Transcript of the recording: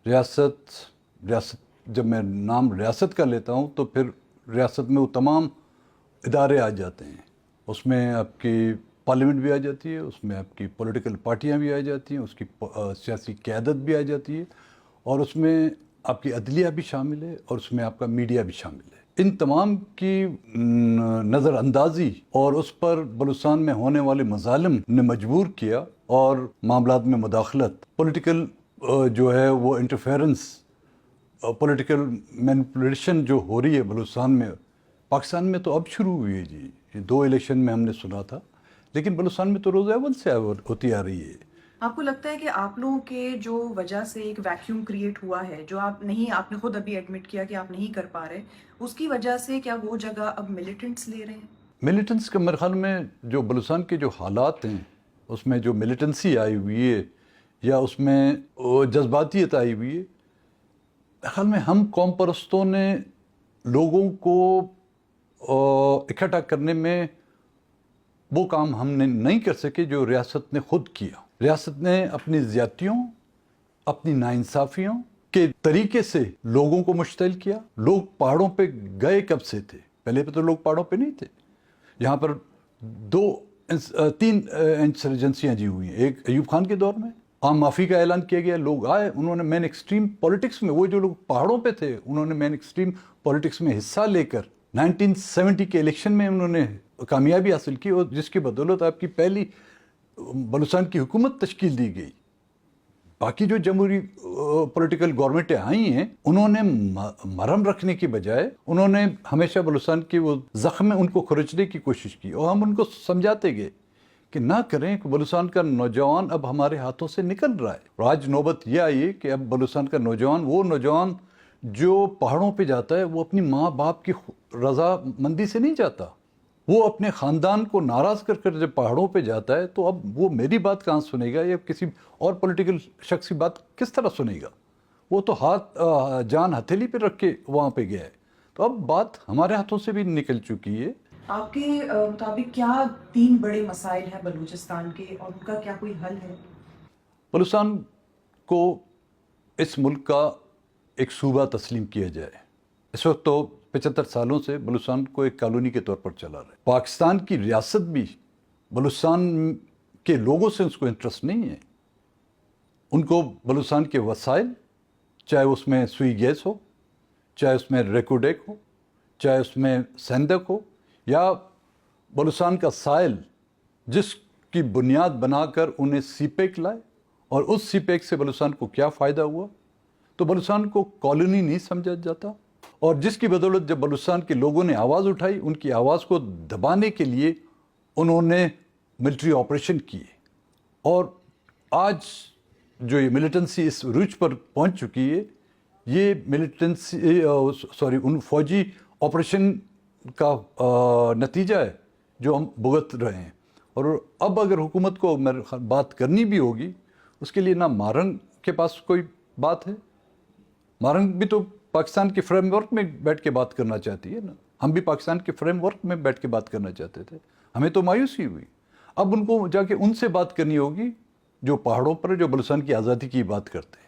ریاست جب میں نام ریاست کا لیتا ہوں تو پھر ریاست میں وہ تمام ادارے آ جاتے ہیں. اس میں آپ کی پارلیمنٹ بھی آ جاتی ہے, اس میں آپ کی پولیٹیکل پارٹیاں بھی آ جاتی ہیں, اس کی سیاسی قیادت بھی آ جاتی ہے, اور اس میں آپ کی عدلیہ بھی شامل ہے, اور اس میں آپ کا میڈیا بھی شامل ہے. ان تمام کی نظر اندازی اور اس پر بلوچستان میں ہونے والے مظالم نے مجبور کیا, اور معاملات میں مداخلت, پولیٹیکل جو ہے وہ انٹرفیرنس, پولیٹیکل مینپولیشن جو ہو رہی ہے بلوچستان میں, پاکستان میں تو اب شروع ہوئی ہے جی. یہ 2 الیکشن میں ہم نے سنا تھا, لیکن بلوچستان میں تو روز اول سے ہوتی آ رہی ہے. آپ کو لگتا ہے کہ آپ لوگوں کے جو وجہ سے ایک ویکیوم کریٹ ہوا ہے, جو آپ نے خود ابھی ایڈمٹ کیا کہ آپ نہیں کر پا رہے, اس کی وجہ سے کیا وہ جگہ اب ملیٹنٹس لے رہے ہیں؟ ملیٹنس کا میرے خیال میں جو بلوچستان کے جو حالات ہیں اس میں جو ملیٹنسی آئی ہوئی ہے یا اس میں جذباتیت آئی ہوئی ہے, میرے خیال میں ہم قوم پرستوں نے لوگوں کو اکٹھا کرنے میں وہ کام ہم نے نہیں کر سکے جو ریاست نے خود کیا. ریاست نے اپنی زیادتیوں, اپنی ناانصافیوں کے طریقے سے لوگوں کو مشتعل کیا. لوگ پہاڑوں پہ گئے کب سے تھے؟ پہلے پہ تو لوگ پہاڑوں پہ نہیں تھے. یہاں پر 3 انسرجنسیاں جی ہوئی ہیں. ایک ایوب خان کے دور میں عام معافی کا اعلان کیا گیا, لوگ آئے, انہوں نے مین ایکسٹریم پولیٹکس میں, وہ جو لوگ پہاڑوں پہ تھے انہوں نے مین ایکسٹریم پولیٹکس میں حصہ لے کر 1970 کے الیکشن میں انہوں نے کامیابی حاصل کی, اور جس کی بدولت آپ کی پہلی بلوچستان کی حکومت تشکیل دی گئی. باقی جو جمہوری پولیٹیکل گورنمنٹیں آئی ہیں انہوں نے مرہم رکھنے کی بجائے انہوں نے ہمیشہ بلوچستان کی وہ زخم ان کو کھرچنے کی کوشش کی, اور ہم ان کو سمجھاتے گئے کہ نہ کریں, کہ بلوچستان کا نوجوان اب ہمارے ہاتھوں سے نکل رہا ہے. اور آج نوبت یہ آئی ہے کہ اب بلوچستان کا نوجوان, وہ نوجوان جو پہاڑوں پہ جاتا ہے, وہ اپنی ماں باپ کی رضا مندی سے نہیں جاتا, وہ اپنے خاندان کو ناراض کر کر جب پہاڑوں پہ جاتا ہے تو اب وہ میری بات کہاں سنے گا, یا کسی اور پولیٹیکل شخص کی بات کس طرح سنے گا. وہ تو ہاتھ جان ہتھیلی پہ رکھ کے وہاں پہ گیا ہے. تو اب بات ہمارے ہاتھوں سے بھی نکل چکی ہے. آپ کے مطابق کیا 3 بڑے مسائل ہیں بلوچستان کے, اور ان کا کیا کوئی حل ہے؟ بلوچستان کو اس ملک کا ایک صوبہ تسلیم کیا جائے. اس وقت تو 75 سالوں سے بلوچستان کو ایک کالونی کے طور پر چلا رہا ہے. پاکستان کی ریاست بھی بلوچستان کے لوگوں سے اس کو انٹرسٹ نہیں ہے. ان کو بلوچستان کے وسائل, چاہے اس میں سوئی گیس ہو, چاہے اس میں ریکوڈیک ہو, چاہے اس میں سندک ہو, یا بلوچستان کا سائل جس کی بنیاد بنا کر انہیں سی پیک لائے, اور اس سی پیک سے بلوچستان کو کیا فائدہ ہوا, تو بلوچستان کو کالونی نہیں سمجھا جاتا. اور جس کی بدولت جب بلوچستان کے لوگوں نے آواز اٹھائی, ان کی آواز کو دبانے کے لیے انہوں نے ملٹری آپریشن کیے. اور آج جو یہ ملیٹنسی اس روج پر پہنچ چکی ہے, یہ ملیٹنسی ان فوجی آپریشن کا نتیجہ ہے جو ہم بھگت رہے ہیں. اور اب اگر حکومت کو بات کرنی بھی ہوگی, اس کے لیے نہ مارنگ کے پاس کوئی بات ہے. مارنگ بھی تو پاکستان کے فریم ورک میں بیٹھ کے بات کرنا چاہتی ہے نا. ہم بھی پاکستان کے فریم ورک میں بیٹھ کے بات کرنا چاہتے تھے, ہمیں تو مایوسی ہوئی. اب ان کو جا کے ان سے بات کرنی ہوگی جو پہاڑوں پر, جو بلوچستان کی آزادی کی بات کرتے ہیں.